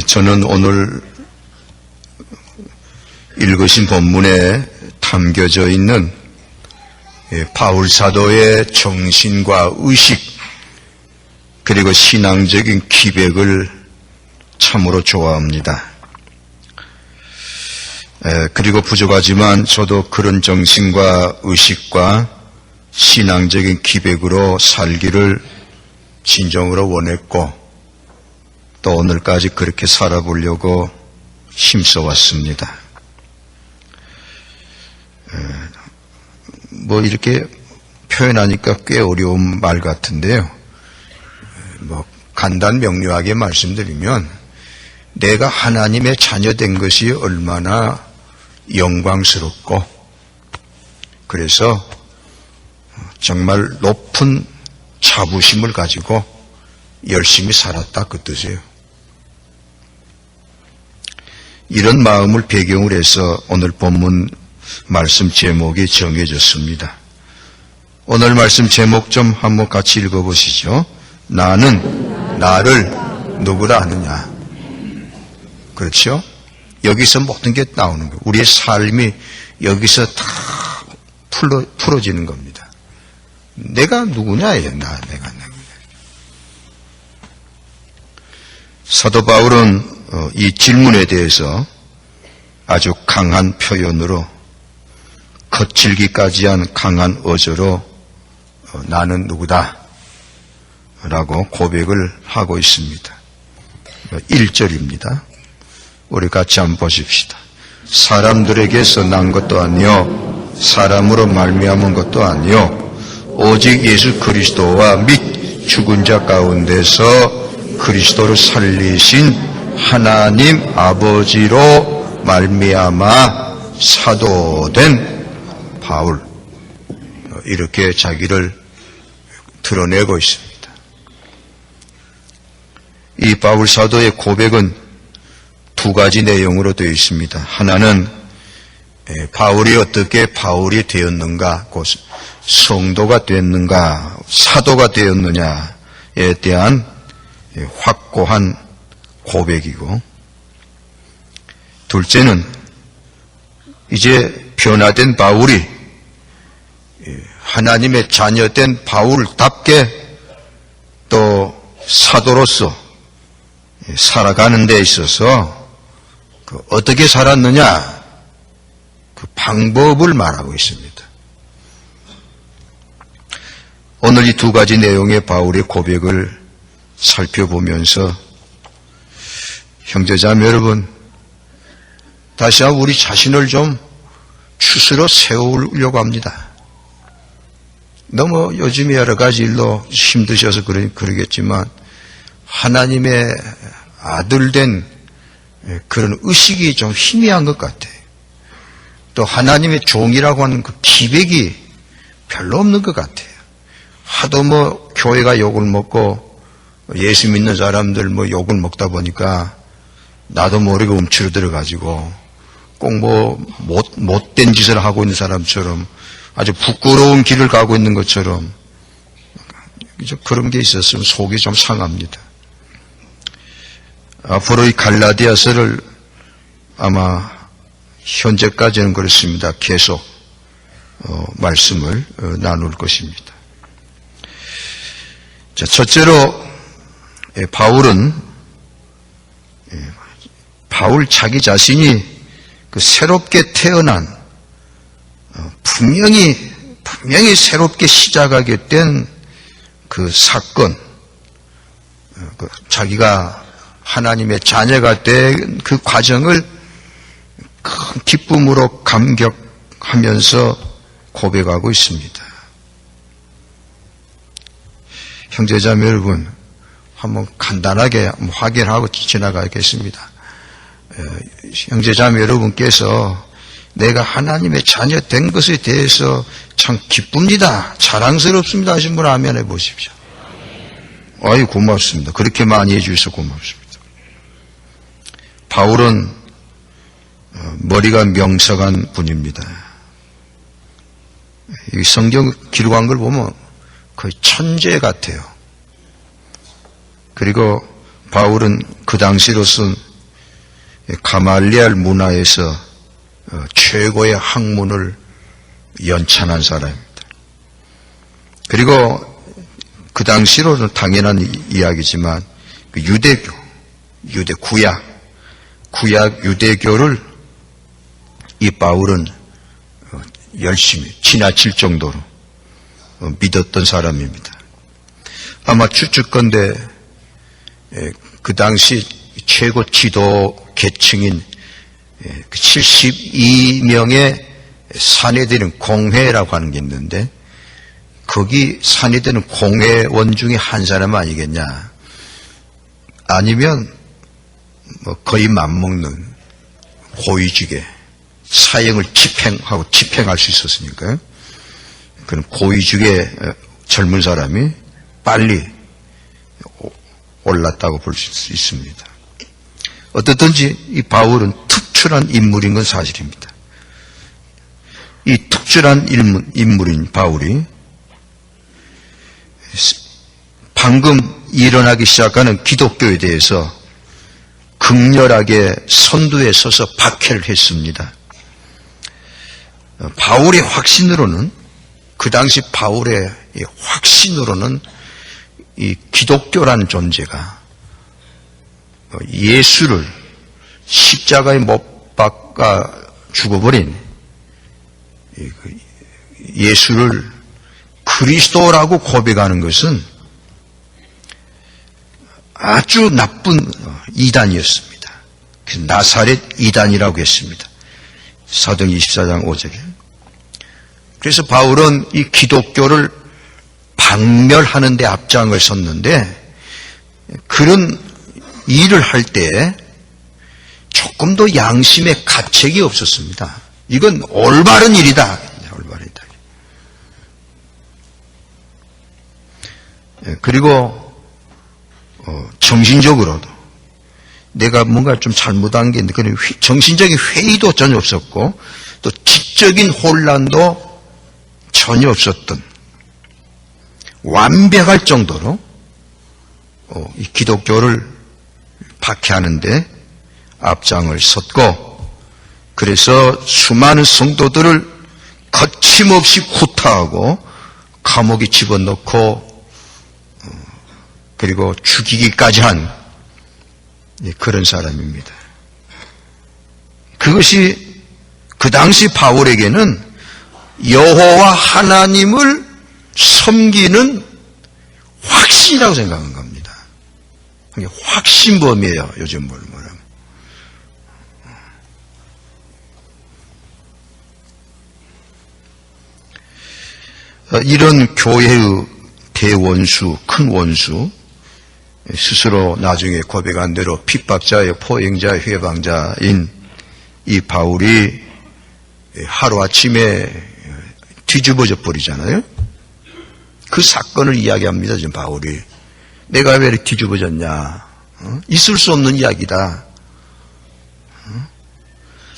저는 오늘 읽으신 본문에 담겨져 있는 바울 사도의 정신과 의식 그리고 신앙적인 기백을 참으로 좋아합니다. 그리고 부족하지만 저도 그런 정신과 의식과 신앙적인 기백으로 살기를 진정으로 원했고 또 오늘까지 그렇게 살아보려고 힘써왔습니다. 뭐 이렇게 표현하니까 꽤 어려운 말 같은데요. 뭐 간단 명료하게 말씀드리면 내가 하나님의 자녀된 것이 얼마나 영광스럽고 그래서 정말 높은 자부심을 가지고 열심히 살았다 그 뜻이에요. 이런 마음을 배경으로 해서 오늘 본문 말씀 제목이 정해졌습니다. 오늘 말씀 제목 좀 한번 같이 읽어보시죠. 나는 나를 누구라 하느냐. 그렇죠? 여기서 모든 게 나오는 거예요. 우리의 삶이 여기서 다 풀어지는 겁니다. 내가 누구냐? 내가. 사도 바울은 이 질문에 대해서 아주 강한 표현으로 거칠기까지 한 강한 어조로 나는 누구다 라고 고백을 하고 있습니다. 1절입니다. 우리 같이 한번 보십시다. 사람들에게서 난 것도 아니요 사람으로 말미암은 것도 아니요 오직 예수 그리스도와 및 죽은 자 가운데서 그리스도를 살리신 하나님 아버지로 말미암아 사도된 바울 이렇게 자기를 드러내고 있습니다. 이 바울 사도의 고백은 두 가지 내용으로 되어 있습니다. 하나는 바울이 어떻게 바울이 되었는가, 성도가 되었는가, 사도가 되었느냐에 대한 확고한 고백이고, 둘째는 이제 변화된 바울이 하나님의 자녀된 바울답게 또 사도로서 살아가는 데 있어서 어떻게 살았느냐 그 방법을 말하고 있습니다. 오늘 이 두 가지 내용의 바울의 고백을 살펴보면서 형제자매 여러분 다시 한번 우리 자신을 좀 추스러 세우려고 합니다. 너무 요즘에 여러 가지 일로 힘드셔서 그러겠지만 하나님의 아들 된 그런 의식이 좀 희미한 것 같아요. 또 하나님의 종이라고 하는 그 기백이 별로 없는 것 같아요. 하도 뭐 교회가 욕을 먹고 예수 믿는 사람들 뭐 욕을 먹다 보니까 나도 모르게 움츠러들어 가지고 꼭 뭐 못된 짓을 하고 있는 사람처럼 아주 부끄러운 길을 가고 있는 것처럼 그런 게 있었으면 속이 좀 상합니다. 앞으로 이 갈라디아서를 아마 현재까지는 그렇습니다. 계속 말씀을 나눌 것입니다. 자, 첫째로 바울 자기 자신이 그 새롭게 태어난 분명히 새롭게 시작하게 된 그 사건, 자기가 하나님의 자녀가 된 그 과정을 큰 기쁨으로 감격하면서 고백하고 있습니다. 형제자매 여러분, 한번 간단하게 확인하고 지나가겠습니다. 형제자매 여러분께서 내가 하나님의 자녀 된 것에 대해서 참 기쁩니다, 자랑스럽습니다 하신 분 아멘 해보십시오. 아이 고맙습니다. 그렇게 많이 해주셔서 고맙습니다. 바울은 머리가 명석한 분입니다. 이 성경 기록한 걸 보면 거의 천재 같아요. 그리고 바울은 그 당시로선 가말리알 문화에서 최고의 학문을 연찬한 사람입니다. 그리고 그 당시로는 당연한 이야기지만 그 유대교, 구약 유대교를 이 바울은 열심히 지나칠 정도로 믿었던 사람입니다. 아마 추측건대 그 당시 최고 지도 계층인 72명의 산헤드린 공회라고 하는 게 있는데 거기 산헤드린 공회원 중에 한 사람 아니겠냐. 아니면 거의 맞먹는 고위직에 사형을 집행할 수 있었으니까요. 그런 고위직의 젊은 사람이 빨리 올랐다고 볼 수 있습니다. 어떻든지 이 바울은 특출한 인물인 건 사실입니다. 이 특출한 인물인 바울이 방금 일어나기 시작하는 기독교에 대해서 극렬하게 선두에 서서 박해를 했습니다. 바울의 확신으로는, 그 당시 바울의 확신으로는 이 기독교라는 존재가 예수를 십자가에 못 박아 죽어버린 예수를 그리스도라고 고백하는 것은 아주 나쁜 이단이었습니다. 나사렛 이단이라고 했습니다. 사도행 24장 5절에. 그래서 바울은 이 기독교를 박멸하는 데 앞장을 섰는데 그런 일을 할 때 조금 더 양심의 가책이 없었습니다. 이건 올바른 일이다. 올바르다. 그리고 정신적으로도 내가 뭔가 좀 잘못한 게 있는데 그런 정신적인 회의도 전혀 없었고 또 지적인 혼란도 전혀 없었던 완벽할 정도로 이 기독교를 박해하는데 앞장을 섰고 그래서 수많은 성도들을 거침없이 구타하고 감옥에 집어넣고 그리고 죽이기까지 한 그런 사람입니다. 그것이 그 당시 바울에게는 여호와 하나님을 섬기는 확신이라고 생각한 겁니다. 이게 확신범이에요. 요즘 뭘 말하면. 이런 교회의 대원수, 큰 원수, 스스로 나중에 고백한 대로 핍박자의 포행자의 회방자인 이 바울이 하루아침에 뒤집어져 버리잖아요. 그 사건을 이야기합니다. 지금 바울이. 내가 왜 이렇게 뒤집어졌냐. 있을 수 없는 이야기다.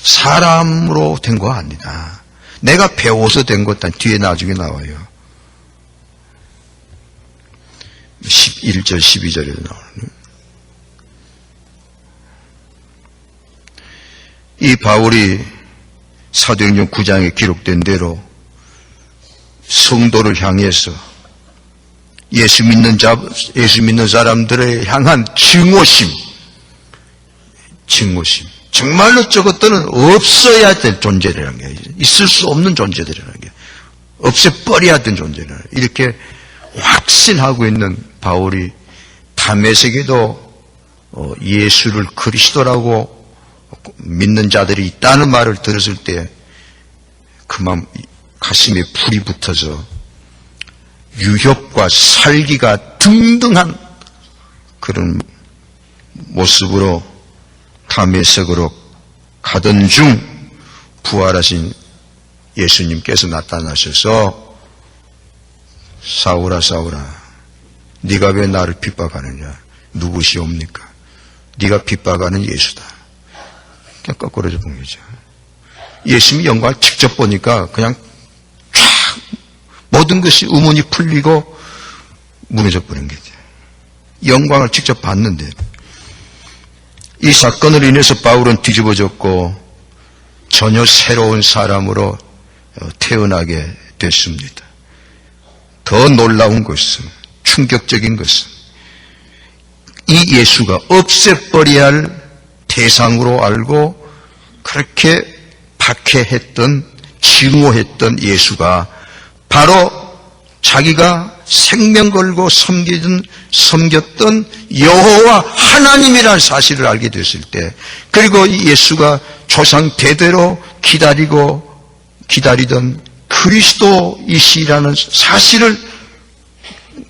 사람으로 된 거 아니다. 내가 배워서 된 것도 뒤에 나중에 나와요. 11절, 12절에 나오는. 이 바울이 사도행전 9장에 기록된 대로 성도를 향해서 예수 믿는 사람들을 향한 증오심. 정말로 저것들은 없어야 될 존재라는 게, 있을 수 없는 존재들이라는 게, 없애버려야 될 존재라. 이렇게 확신하고 있는 바울이 다메섹에도 예수를 그리스도라고 믿는 자들이 있다는 말을 들었을 때 그만 가슴에 불이 붙어서 유협과 살기가 등등한 그런 모습으로 다메섹으로 가던 중 부활하신 예수님께서 나타나셔서 사울아 사울아 네가 왜 나를 핍박하느냐. 누구시옵니까? 네가 핍박하는 예수다. 그냥 거꾸로져 본 거죠. 예수님의 영광을 직접 보니까 그냥 쫙 모든 것이 의문이 풀리고 무너져 버린 거죠. 영광을 직접 봤는데 이 사건으로 인해서 바울은 뒤집어졌고 전혀 새로운 사람으로 태어나게 됐습니다. 더 놀라운 것은, 충격적인 것은 이 예수가 없애버려야 할 대상으로 알고 그렇게 박해했던, 증오했던 예수가 바로 자기가 생명 걸고 섬겼던 여호와 하나님이라는 사실을 알게 됐을 때, 그리고 이 예수가 조상 대대로 기다리던 그리스도이시라는 사실을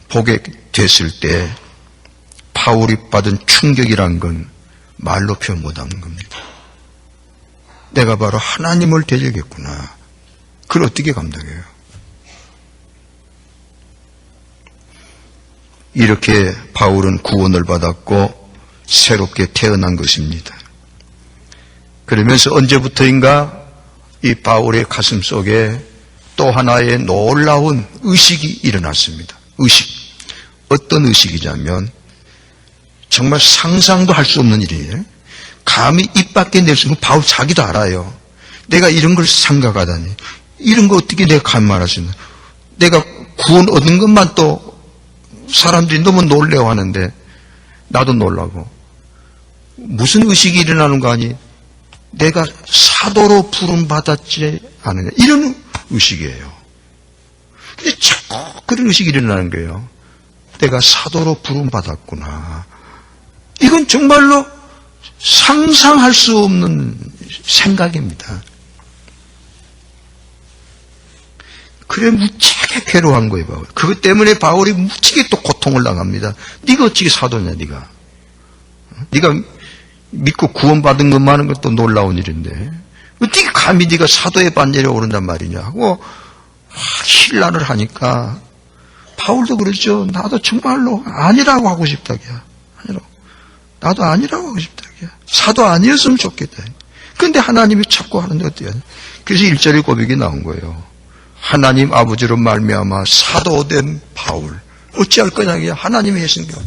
보게 됐을 때 바울이 받은 충격이란 건 말로 표현 못하는 겁니다. 내가 바로 하나님을 대적했구나. 그걸 어떻게 감당해요? 이렇게 바울은 구원을 받았고 새롭게 태어난 것입니다. 그러면서 언제부터인가 이 바울의 가슴 속에 또 하나의 놀라운 의식이 일어났습니다. 의식. 어떤 의식이냐면 정말 상상도 할 수 없는 일이에요. 감히 입 밖에 낼 수 없는, 바울 자기도 알아요. 내가 이런 걸 생각하다니. 이런 거 어떻게 내가 감히 말할 수 있나. 내가 구원 얻은 것만 또 사람들이 너무 놀래워하는데 나도 놀라고. 무슨 의식이 일어나는 거 아니? 내가 사도로 부름받았지 않느냐. 이런 의식이에요. 근데 자꾸 그런 의식이 일어나는 거예요. 내가 사도로 부름받았구나. 이건 정말로 상상할 수 없는 생각입니다. 그래 무지하게 괴로워한 거예요, 바울. 그것 때문에 바울이 무지하게 또 고통을 당합니다. 네가 어찌게 사도냐, 네가. 네가 믿고 구원받은 것만 하는 것도 놀라운 일인데 어떻게 감히 네가 사도의 반열에 오른단 말이냐 하고 신란을 하니까 바울도 그랬죠. 나도 정말로 아니라고 하고 싶다기야. 아니라고. 나도 아니라고 하고 싶다기야. 사도 아니었으면 좋겠다. 그런데 하나님이 자꾸 하는데 어때요? 그래서 1절의 고백이 나온 거예요. 하나님 아버지로 말미암아 사도된 바울. 어찌할 거냐. 하나님이 하신 거.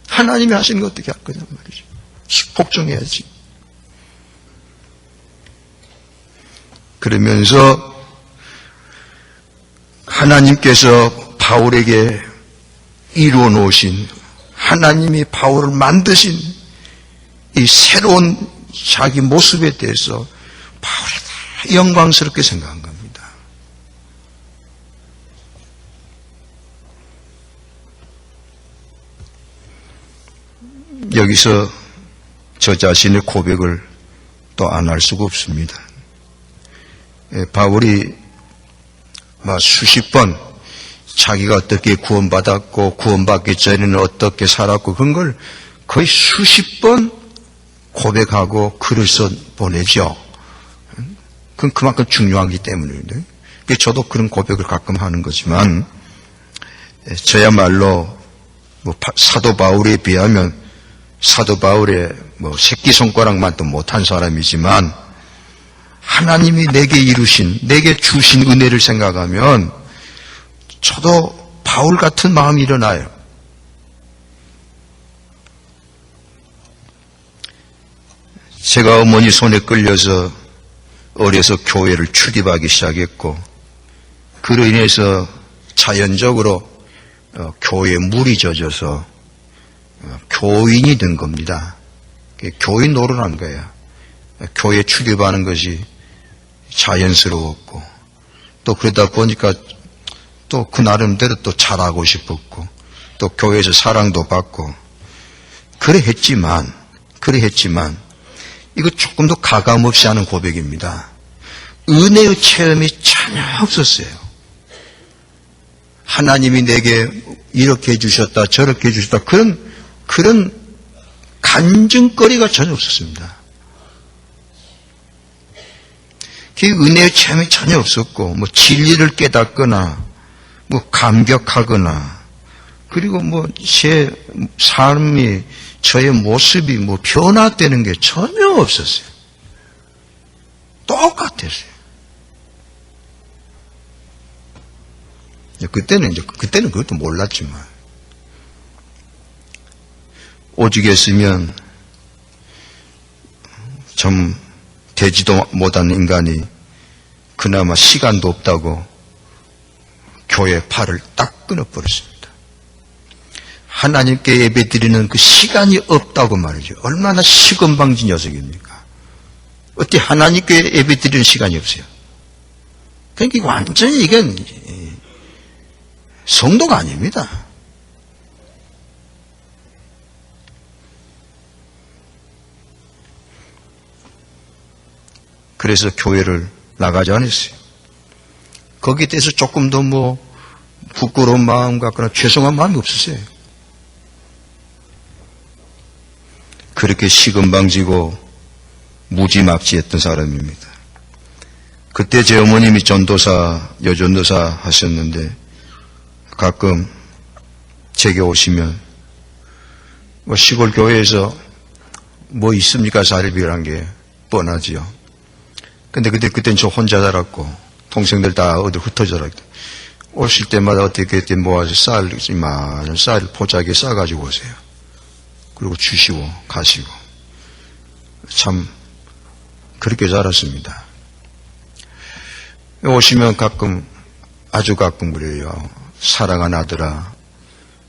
하나님이 하신 거 어떻게 할 거냐 말이죠. 복종해야지. 그러면서 하나님께서 바울에게 이루어 놓으신, 하나님이 바울을 만드신 이 새로운 자기 모습에 대해서 바울이 다 영광스럽게 생각한 겁니다. 여기서 저 자신의 고백을 또 안 할 수가 없습니다. 바울이 수십 번 자기가 어떻게 구원받았고 구원받기 전에는 어떻게 살았고 그런 걸 거의 수십 번 고백하고 글을 써 보내죠. 그건 그만큼 중요하기 때문인데, 저도 그런 고백을 가끔 하는 거지만 저야말로 사도 바울에 비하면 사도 바울의 새끼손가락만도 못한 사람이지만 하나님이 내게 이루신, 내게 주신 은혜를 생각하면 저도 바울 같은 마음이 일어나요. 제가 어머니 손에 끌려서 어려서 교회를 출입하기 시작했고 그로 인해서 자연적으로 교회에 물이 젖어서 교인이 된 겁니다. 교인 노릇한 거예요. 교회에 출입하는 것이 자연스러웠고 또 그러다 보니까 또 그 나름대로 또 잘하고 싶었고 또 교회에서 사랑도 받고 그래 했지만 이거 조금 더 가감없이 하는 고백입니다. 은혜의 체험이 전혀 없었어요. 하나님이 내게 이렇게 해주셨다 저렇게 해주셨다 그런 간증거리가 전혀 없었습니다. 그 은혜의 체험이 전혀 없었고 진리를 깨닫거나 감격하거나 그리고 제 삶이 저의 모습이 변화되는 게 전혀 없었어요. 똑같았어요. 그때는 그것도 몰랐지만 오죽했으면 좀 되지도 못한 인간이 그나마 시간도 없다고 교회 팔을 딱 끊어버렸습니다. 하나님께 예배드리는 그 시간이 없다고 말이죠. 얼마나 시건방진 녀석입니까? 어떻게 하나님께 예배드리는 시간이 없어요? 그러니까 완전히 이건 성도가 아닙니다. 그래서 교회를 나가지 않았어요. 거기에 대해서 조금 더 부끄러운 마음 같거나 죄송한 마음이 없었어요. 그렇게 시건방지고 무지막지했던 사람입니다. 그때 제 어머님이 전도사, 여전도사 하셨는데 가끔 제게 오시면 시골 교회에서 뭐 있습니까? 사례비란 게 뻔하지요. 근데 그땐 저 혼자 자랐고 동생들 다 어디 흩어져 자랐고 오실 때마다 어떻게 모아서 쌀 포자기에 싸가지고 오세요. 그리고 주시고 가시고 참 그렇게 자랐습니다. 오시면 아주 가끔 그래요. 사랑하는 아들아,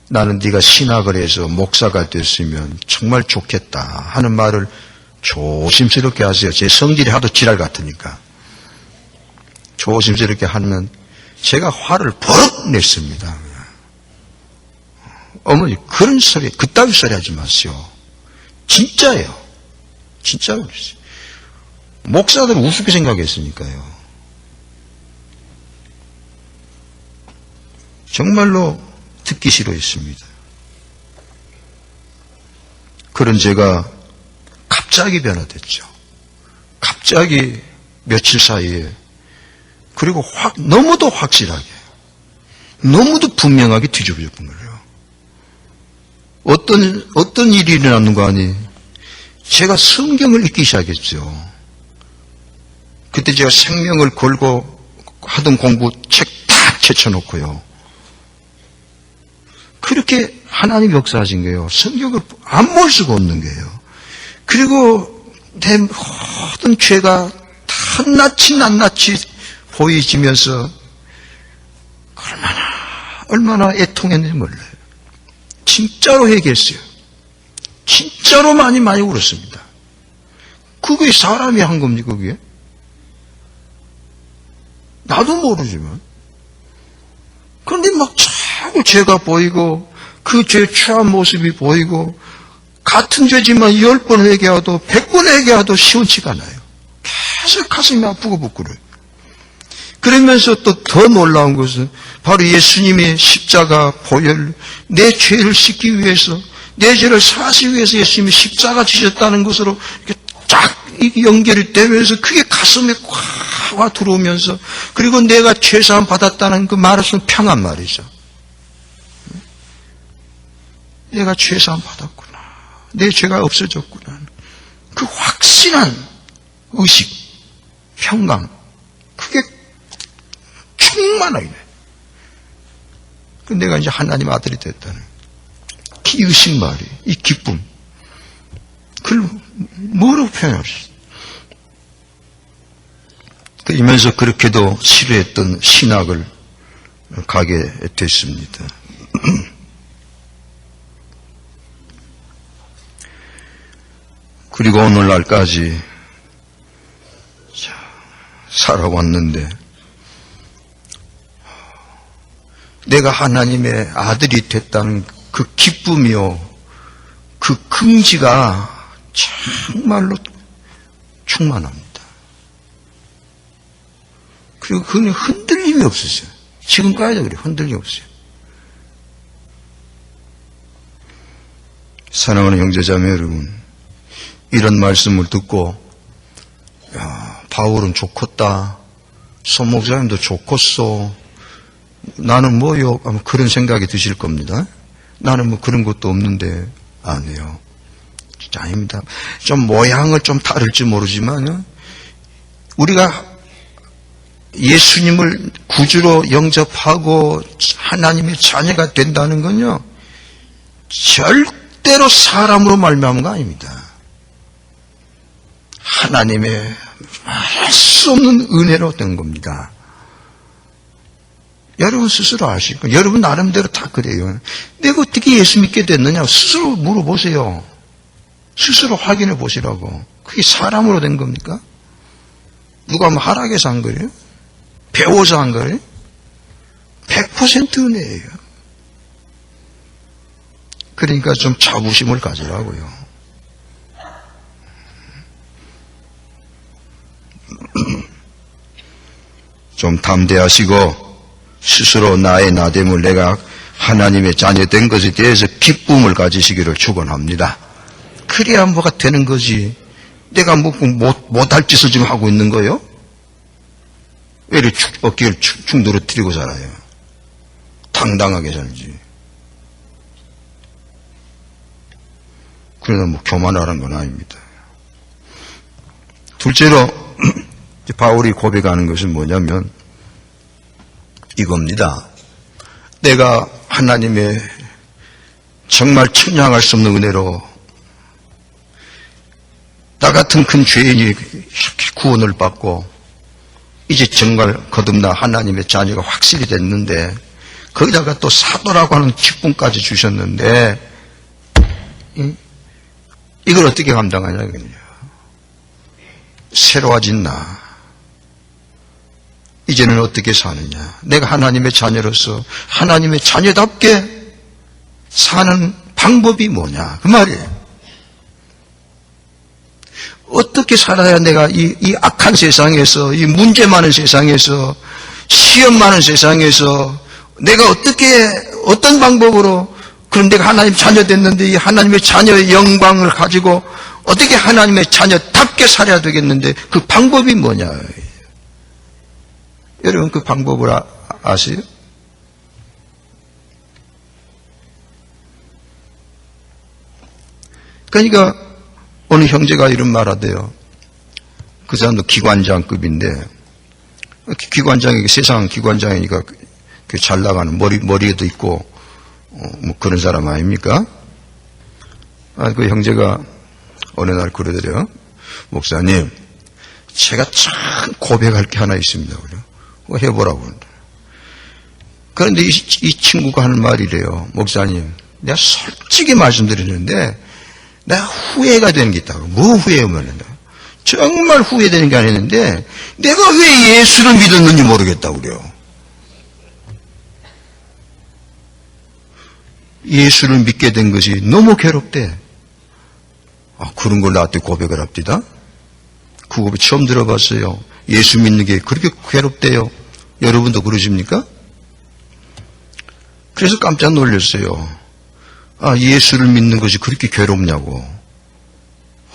나는 네가 신학을 해서 목사가 됐으면 정말 좋겠다 하는 말을 조심스럽게 하세요. 제 성질이 하도 지랄 같으니까. 조심스럽게 하면 제가 화를 버럭 냈습니다. 어머니 그런 소리, 그따위 소리 하지 마세요. 진짜예요. 진짜로 그랬어요. 목사들은 우습게 생각했으니까요. 정말로 듣기 싫어했습니다. 그런 제가 갑자기 변화됐죠. 갑자기 며칠 사이에 그리고 너무도 확실하게 너무도 분명하게 뒤집어졌던 거예요. 어떤 일이 일어났는가 하니 제가 성경을 읽기 시작했죠. 그때 제가 생명을 걸고 하던 공부 책 다 제쳐놓고요. 그렇게 하나님 역사하신 거예요. 성경을 안 볼 수가 없는 거예요. 그리고 내 모든 죄가 낱낱이 보이지면서 얼마나 애통했는지 몰라요. 진짜로 회개했어요. 진짜로 많이 울었습니다. 그게 사람이 한 겁니까, 그게? 나도 모르지만. 그런데 막 자꾸 죄가 보이고, 그 죄 취한 모습이 보이고, 같은 죄지만 10번 회개해도 100번 회개해도 시원치가 않아요. 계속 가슴이 아프고 부끄러워요. 그러면서 또 더 놀라운 것은 바로 예수님의 십자가 보혈, 내 죄를 씻기 위해서, 내 죄를 사시기 위해서 예수님이 십자가 지셨다는 것으로 이렇게 쫙 연결이 되면서 그게 가슴에 꽉 와 들어오면서, 그리고 내가 죄사함 받았다는 그 말에서는 평안 말이죠. 내가 죄사함 받았구나. 내 죄가 없어졌구나. 그 확신한 의식, 평강, 그게 충만하게 돼. 내가 이제 하나님 아들이 됐다는 이 의식 말이, 이 기쁨, 그걸 뭐라고 표현할 수 있어요? 그러면서 그렇게도 싫어했던 신학을 가게 됐습니다. 그리고 오늘날까지 살아왔는데 내가 하나님의 아들이 됐다는 그 기쁨이요, 그 긍지가 정말로 충만합니다. 그리고 그는 흔들림이 없었어요. 지금까지도 그래요. 흔들림이 없어요. 사랑하는 형제자매 여러분, 이런 말씀을 듣고 야, 바울은 좋겠다, 손 목사님도 좋겠어, 나는 뭐요? 아마 그런 생각이 드실 겁니다. 나는 뭐 그런 것도 없는데. 아니에요. 진짜 아닙니다. 좀 모양을 좀 다를지 모르지만 우리가 예수님을 구주로 영접하고 하나님의 자녀가 된다는 건요, 절대로 사람으로 말미암은 거 아닙니다. 하나님의 말할 수 없는 은혜로 된 겁니다. 여러분 스스로 아시고, 여러분 나름대로 다 그래요. 내가 어떻게 예수 믿게 됐느냐 스스로 물어보세요. 스스로 확인해 보시라고. 그게 사람으로 된 겁니까? 누가 뭐 하락해서 한 거예요? 배워서 한 거예요? 100% 은혜예요. 그러니까 좀 자부심을 가지라고요. 좀 담대하시고 스스로 나의 나됨을 내가 하나님의 자녀 된 것에 대해서 기쁨을 가지시기를 축원합니다. 그래야 뭐가 되는 거지. 내가 못할 짓을 지금 하고 있는 거예요? 왜 이렇게 어깨를 충돌을 살아요? 당당하게 살지. 그러나 뭐 교만하라는 건 아닙니다. 둘째로 바울이 고백하는 것은 뭐냐면 이겁니다. 내가 하나님의 정말 측량할 수 없는 은혜로 나 같은 큰 죄인이 이렇게 구원을 받고 이제 정말 거듭나 하나님의 자녀가 확실히 됐는데 거기다가 또 사도라고 하는 기쁨까지 주셨는데 이걸 어떻게 감당하냐면요. 새로워진 나 이제는 어떻게 사느냐. 내가 하나님의 자녀로서 하나님의 자녀답게 사는 방법이 뭐냐 그 말이에요. 어떻게 살아야 내가 이 악한 세상에서, 이 문제 많은 세상에서, 시험 많은 세상에서 내가 어떤 방법으로 그럼 내가 하나님 자녀 됐는데 이 하나님의 자녀의 영광을 가지고 어떻게 하나님의 자녀답게 살아야 되겠는데 그 방법이 뭐냐. 여러분 그 방법을 아세요? 그러니까 어느 형제가 이런 말 하대요. 그 사람도 기관장급인데, 기관장이 세상 기관장이니까 잘 나가는 머리에도 있고, 뭐 그런 사람 아닙니까? 그 형제가 어느 날 그러더래요. 목사님, 제가 참 고백할 게 하나 있습니다. 그래요. 해보라고. 그런데 이 친구가 하는 말이래요. 목사님, 내가 솔직히 말씀드리는데, 내가 후회가 되는 게 있다고. 뭐 후회하면 정말 후회되는 게 아니었는데 내가 왜 예수를 믿었는지 모르겠다고 그래요. 예수를 믿게 된 것이 너무 괴롭대. 그런 걸 나한테 고백을 합디다. 그 고백 처음 들어봤어요. 예수 믿는 게 그렇게 괴롭대요. 여러분도 그러십니까? 그래서 깜짝 놀랐어요. 예수를 믿는 것이 그렇게 괴롭냐고.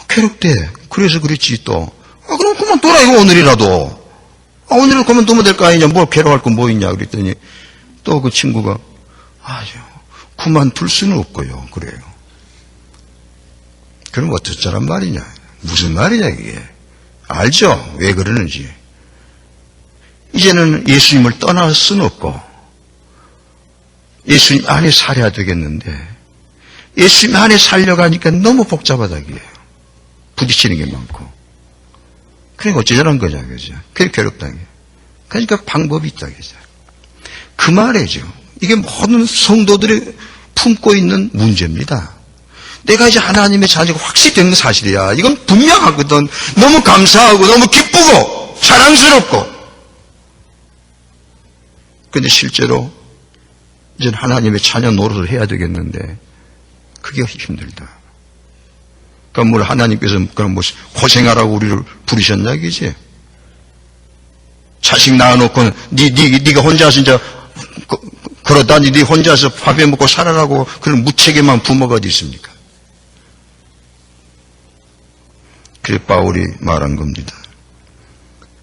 괴롭대. 그래서 그랬지 또. 그럼 그만둬라 이거 오늘이라도. 오늘은 그만두면 될 거 아니냐. 뭘 괴로워할 건 뭐 있냐. 그랬더니 또 그 친구가 그만둘 수는 없고요. 그래요. 그럼 어쩌자란 말이냐. 무슨 말이냐 이게. 알죠? 왜 그러는지. 이제는 예수님을 떠날 수는 없고 예수님 안에 살아야 되겠는데 예수님 안에 살려가니까 너무 복잡하다, 이게. 부딪히는 게 많고. 그러니까 어쩌자는 거냐, 그죠? 그게 괴롭다, 이게. 그러니까 방법이 있다, 그죠? 그 말이죠. 이게 모든 성도들이 품고 있는 문제입니다. 내가 이제 하나님의 자녀가 확실히 된 건 사실이야. 이건 분명하거든. 너무 감사하고, 너무 기쁘고, 자랑스럽고. 근데 실제로, 이제 하나님의 자녀 노릇을 해야 되겠는데, 그게 힘들다. 그럼 뭘 하나님께서 그럼 뭐 고생하라고 우리를 부르셨냐 이거지? 자식 낳아놓고 네가 혼자서 이제 그러다니 네 혼자서 밥해 먹고 살아라고 그런 무책임한 부모가 어디 있습니까? 그래 바울이 말한 겁니다.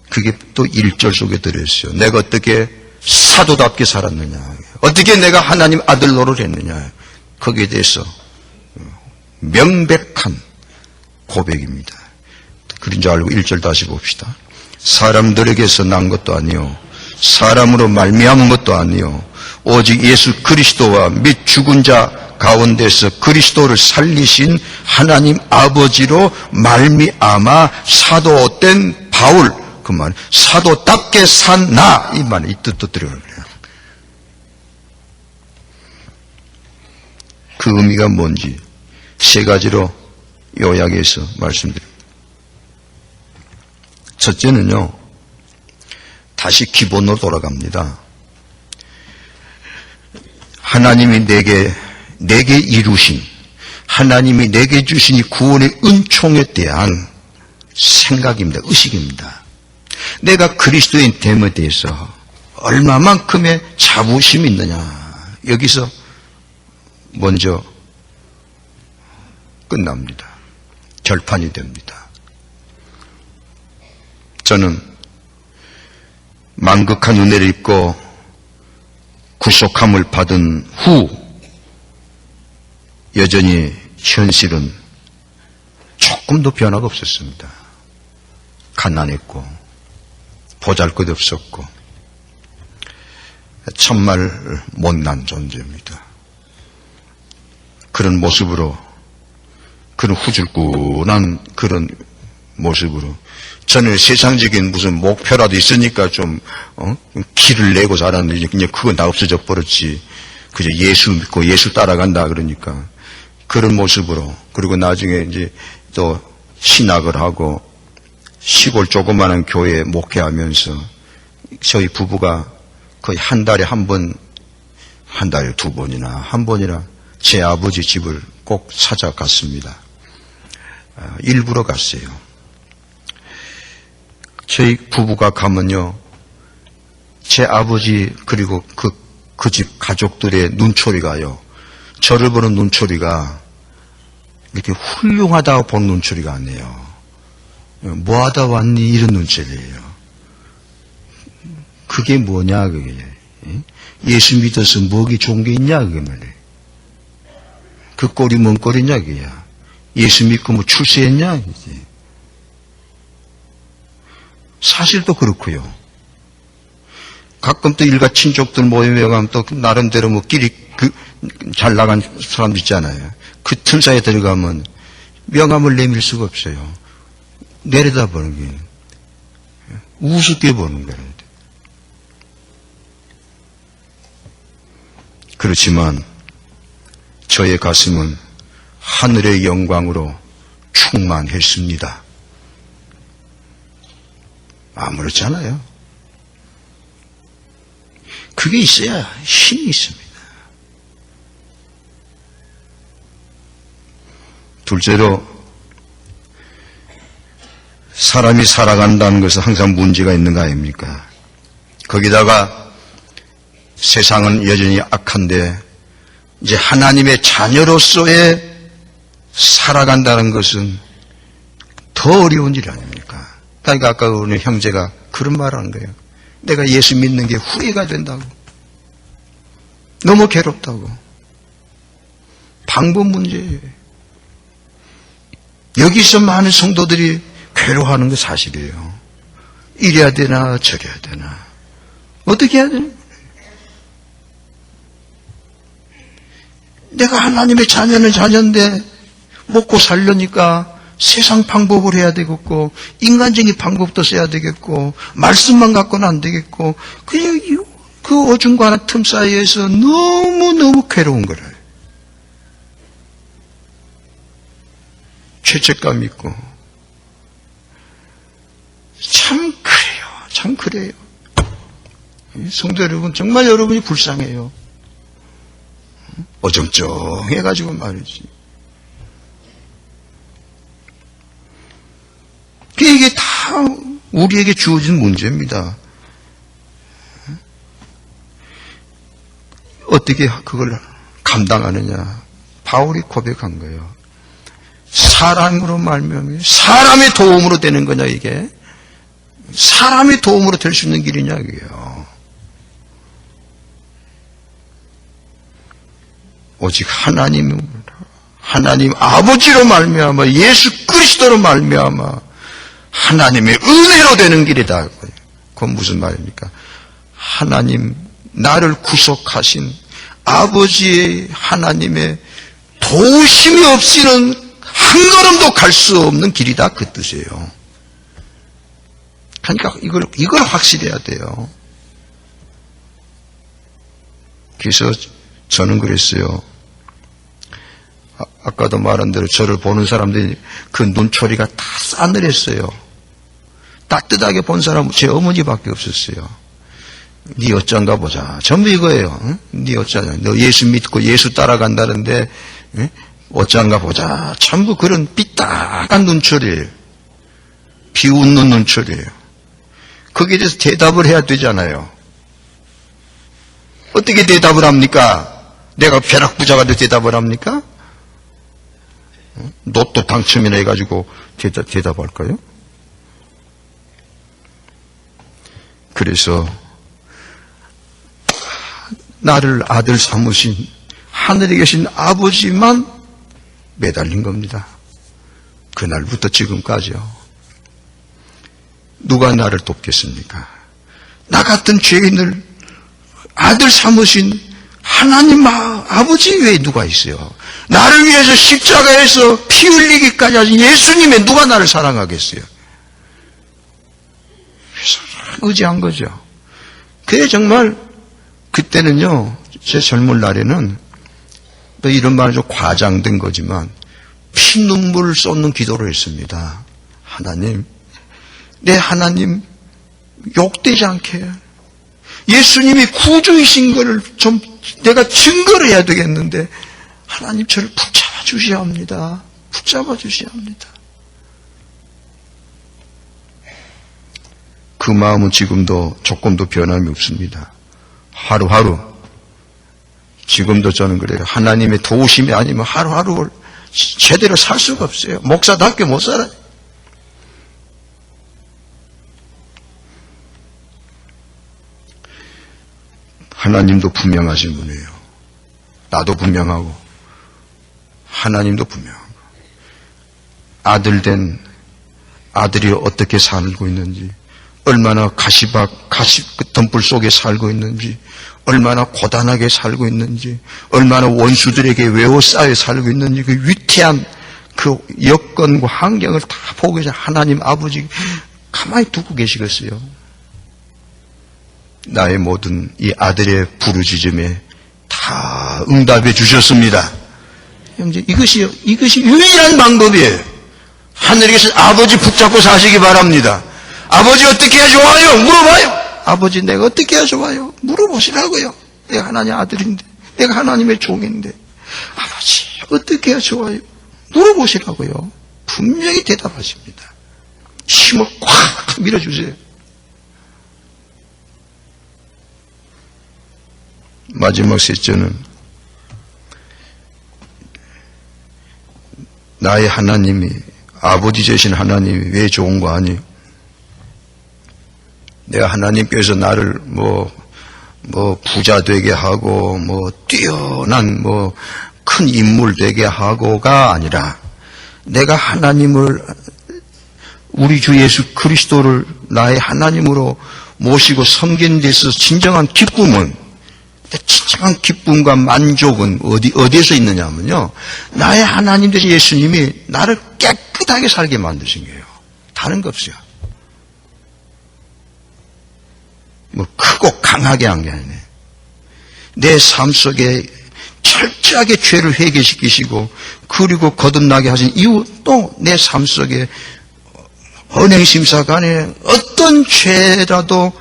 그게 또 1절 속에 들어있어요. 내가 어떻게 사도답게 살았느냐, 어떻게 내가 하나님 아들 노릇을 했느냐, 거기에 대해서 명백한 고백입니다. 그런 줄 알고 1절 다시 봅시다. 사람들에게서 난 것도 아니요 사람으로 말미암은 것도 아니요 오직 예수 그리스도와 및 죽은 자 가운데서 그리스도를 살리신 하나님 아버지로 말미암아 사도된 바울, 그 말, 사도답게 산 나, 이 말, 이 뜻도 들어가요. 그 의미가 뭔지 세 가지로 요약해서 말씀드립니다. 첫째는요, 다시 기본으로 돌아갑니다. 하나님이 내게 이루신, 하나님이 내게 주신 이 구원의 은총에 대한 생각입니다. 의식입니다. 내가 그리스도인 됨에 대해서 얼마만큼의 자부심이 있느냐. 여기서 먼저 끝납니다. 결판이 됩니다. 저는 만극한 은혜를 입고 구속함을 받은 후 여전히 현실은 조금도 변화가 없었습니다. 가난했고 보잘것 없었고 정말 못난 존재입니다. 그런 모습으로, 그런 후줄근한 그런 모습으로 저는 세상적인 무슨 목표라도 있으니까 좀 길을 내고 자랐는데 그냥 그건 다 없어져 버렸지. 그저 예수 믿고 예수 따라간다 그러니까 그런 모습으로, 그리고 나중에 이제 또 신학을 하고 시골 조그마한 교회에 목회하면서 저희 부부가 거의 한 달에 한 번, 한 달에 두 번이나 한 번이나 제 아버지 집을 꼭 찾아갔습니다. 일부러 갔어요. 저희 부부가 가면요, 제 아버지 그리고 그 집 가족들의 눈초리가요, 저를 보는 눈초리가 이렇게 훌륭하다고 보는 눈초리가 아니에요. 뭐 하다 왔니? 이런 눈초리예요. 그게 뭐냐, 그게. 예수 믿어서 뭐기 좋은 게 있냐, 그게 말이에요. 그 꼴이 뭔 꼴이냐, 그게야. 예수 믿고 뭐 출세했냐, 그게. 사실도 그렇고요. 가끔 또 일가 친족들 모임에 가면 또 나름대로 뭐 길이 잘 나간 사람도 있잖아요. 그 틈 사이에 들어가면 명함을 내밀 수가 없어요. 내려다보는 게 우습게 보는 거예요. 그렇지만 저의 가슴은 하늘의 영광으로 충만했습니다. 아무렇잖아요. 그게 있어야 힘이 있습니다. 둘째로, 사람이 살아간다는 것은 항상 문제가 있는 거 아닙니까? 거기다가 세상은 여전히 악한데 이제 하나님의 자녀로서의 살아간다는 것은 더 어려운 일 아닙니까? 그러니까 아까 우리 형제가 그런 말을 하는 거예요. 내가 예수 믿는 게 후회가 된다고. 너무 괴롭다고. 방법 문제예요. 여기서 많은 성도들이 괴로워하는 게 사실이에요. 이래야 되나 저래야 되나. 어떻게 해야 되나? 내가 하나님의 자녀는 자녀인데 먹고 살려니까 세상 방법을 해야 되겠고, 인간적인 방법도 써야 되겠고, 말씀만 갖고는 안 되겠고, 그냥 그 어중간한 틈 사이에서 너무너무 괴로운 거래요. 죄책감 있고. 참 그래요. 참 그래요. 성도 여러분, 정말 여러분이 불쌍해요. 어정쩡해가지고 말이지. 이게 다 우리에게 주어진 문제입니다. 어떻게 그걸 감당하느냐. 바울이 고백한 거예요. 사람으로 말미암아 사람의 도움으로 되는 거냐, 이게? 사람의 도움으로 될 수 있는 길이냐, 이게요. 오직 하나님 아버지로 말미암아 예수 그리스도로 말미암아 하나님의 은혜로 되는 길이다. 그건 무슨 말입니까? 하나님, 나를 구속하신 아버지의 하나님의 도우심이 없이는 한 걸음도 갈 수 없는 길이다, 그 뜻이에요. 그러니까 이걸 확실해야 돼요. 그래서 저는 그랬어요. 아까도 말한 대로 저를 보는 사람들이 그 눈초리가 다 싸늘했어요. 따뜻하게 본 사람은 제 어머니밖에 없었어요. 네 어쩐가 보자. 전부 이거예요. 응? 네 어쩌냐. 너 예수 믿고 예수 따라간다는데 응? 어쩐가 보자. 전부 그런 삐딱한 눈초리예요. 비웃는 눈초리예요. 거기에 대해서 대답을 해야 되잖아요. 어떻게 대답을 합니까? 내가 벼락부자가 돼서 대답을 합니까? 로또 당첨이나 해가지고 대답할까요? 그래서 나를 아들 삼으신 하늘에 계신 아버지만 매달린 겁니다. 그날부터 지금까지요. 누가 나를 돕겠습니까? 나 같은 죄인을 아들 삼으신 하나님 아버지 외에 누가 있어요? 나를 위해서 십자가에서 피 흘리기까지 하신 예수님의 누가 나를 사랑하겠어요? 의지한 거죠. 그게 정말 그때는요, 제 젊은 날에는 또 이런 말은 좀 과장된 거지만 피눈물을 쏟는 기도를 했습니다. 하나님, 내 하나님 욕되지 않게 예수님이 구주이신 것을 좀 내가 증거를 해야 되겠는데 하나님 저를 붙잡아 주셔야 합니다. 붙잡아 주셔야 합니다. 그 마음은 지금도 조금도 변함이 없습니다. 하루하루 지금도 저는 그래요. 하나님의 도우심이 아니면 하루하루를 제대로 살 수가 없어요. 목사답게 못 살아요. 하나님도 분명하신 분이에요. 나도 분명하고 하나님도 분명하고 아들 된 아들이 어떻게 살고 있는지, 얼마나 가시 덤불 속에 살고 있는지, 얼마나 고단하게 살고 있는지, 얼마나 원수들에게 외워싸여 살고 있는지, 그 위태한 그 여건과 환경을 다 보고 계신 하나님 아버지 가만히 두고 계시겠어요? 나의 모든 이 아들의 부르짖음에 다 응답해 주셨습니다. 형제, 이것이 유일한 방법이에요. 하늘에 계신 아버지 붙잡고 사시기 바랍니다. 아버지 어떻게 해야 좋아요? 물어봐요. 아버지 내가 어떻게 해야 좋아요? 물어보시라고요. 내가 하나님 아들인데, 내가 하나님의 종인데, 아버지 어떻게 해야 좋아요? 물어보시라고요. 분명히 대답하십니다. 힘을 꽉 밀어주세요. 마지막 셋째는 나의 하나님이, 아버지 되신 하나님이 왜 좋은 거 아니에요? 내가 하나님께서 나를 부자 되게 하고 뛰어난 큰 인물 되게 하고가 아니라, 내가 하나님을, 우리 주 예수 그리스도를 나의 하나님으로 모시고 섬기는 데서 진정한 기쁨과 만족은 어디에서 있느냐면요, 나의 하나님 되신 예수님이 나를 깨끗하게 살게 만드신 거예요. 다른 거 없어요. 크고 강하게 한 게 아니네. 내 삶 속에 철저하게 죄를 회개시키시고, 그리고 거듭나게 하신 이후 또 내 삶 속에 언행심사간에 어떤 죄라도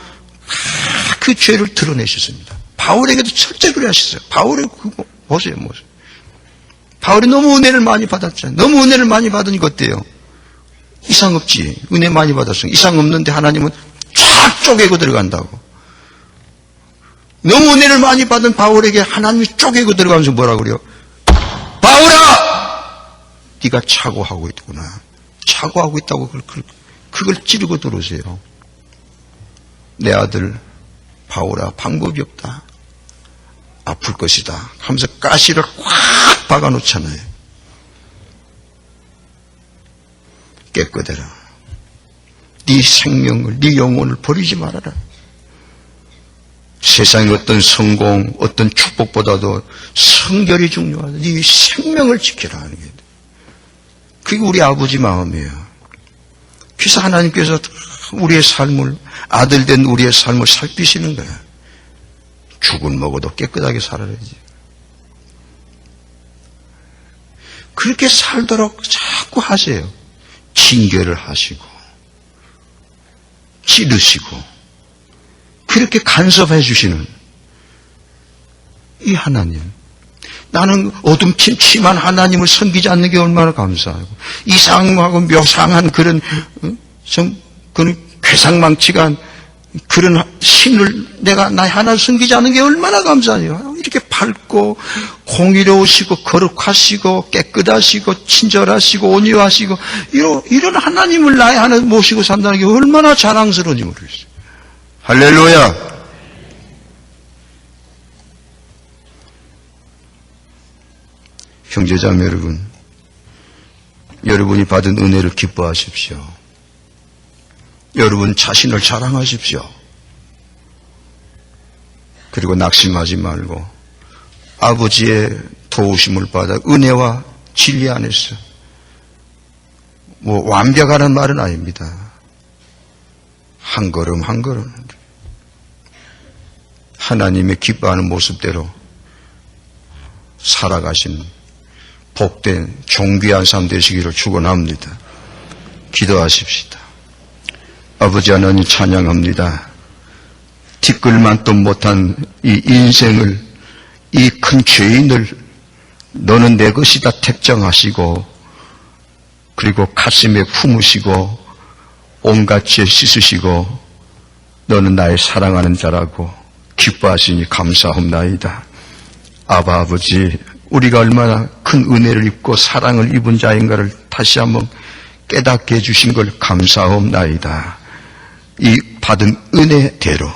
그 죄를 드러내셨습니다. 바울에게도 철저히 그래 하셨어요. 바울의 그거 보세요. 바울이 너무 은혜를 많이 받았잖아요. 너무 은혜를 많이 받으니까 어때요? 이상 없지. 은혜 많이 받았어요. 이상 없는데 하나님은 쫙 쪼개고 들어간다고. 너무 은혜를 많이 받은 바울에게 하나님이 쪼개고 들어가면서 뭐라 그래요? 바울아! 네가 착오하고 있구나. 착오하고 있다고 그걸 찌르고 들어오세요. 내 아들 바울아, 방법이 없다. 아플 것이다 하면서 가시를 확 박아놓잖아요. 깨끗해라. 네 생명을, 네 영혼을 버리지 말아라. 세상의 어떤 성공, 어떤 축복보다도 성결이 중요하다. 이 생명을 지키라 하는 게. 그게 우리 아버지 마음이에요. 그래서 하나님께서 우리의 삶을, 아들된 우리의 삶을 살피시는 거예요. 죽은 먹어도 깨끗하게 살아야지. 그렇게 살도록 자꾸 하세요. 징계를 하시고, 찌르시고, 그렇게 간섭해 주시는 이 하나님. 나는 어둠침침한 하나님을 섬기지 않는 게 얼마나 감사하고, 이상하고 묘상한 그런 괴상망측한 그런 신을 내가 나의 하나를 섬기지 않는 게 얼마나 감사해요. 이렇게 밝고 공의로우시고 거룩하시고 깨끗하시고 친절하시고 온유하시고 이런 하나님을 나의 하나 모시고 산다는 게 얼마나 자랑스러운지 모르겠어요. 할렐루야. 형제자매 여러분, 여러분이 받은 은혜를 기뻐하십시오. 여러분 자신을 자랑하십시오. 그리고 낙심하지 말고 아버지의 도우심을 받아 은혜와 진리 안에서, 완벽하다는 말은 아닙니다. 한 걸음 한 걸음 하나님의 기뻐하는 모습대로 살아가신 복된 존귀한 삶 되시기를 축원합니다. 기도하십시다. 아버지 하나님 찬양합니다. 티끌만도 못한 이 인생을, 이 큰 죄인을 너는 내 것이다 택정하시고, 그리고 가슴에 품으시고 온갖 죄 씻으시고 너는 나의 사랑하는 자라고 기뻐하시니 감사합나이다. 아버지, 우리가 얼마나 큰 은혜를 입고 사랑을 입은 자인가를 다시 한번 깨닫게 해주신 걸 감사합나이다. 이 받은 은혜대로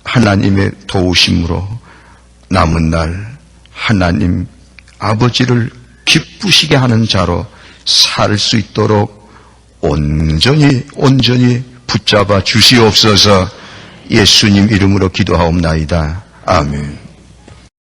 하나님의 도우심으로 남은 날 하나님 아버지를 기쁘시게 하는 자로 살 수 있도록 온전히 붙잡아 주시옵소서. 예수님 이름으로 기도하옵나이다. 아멘.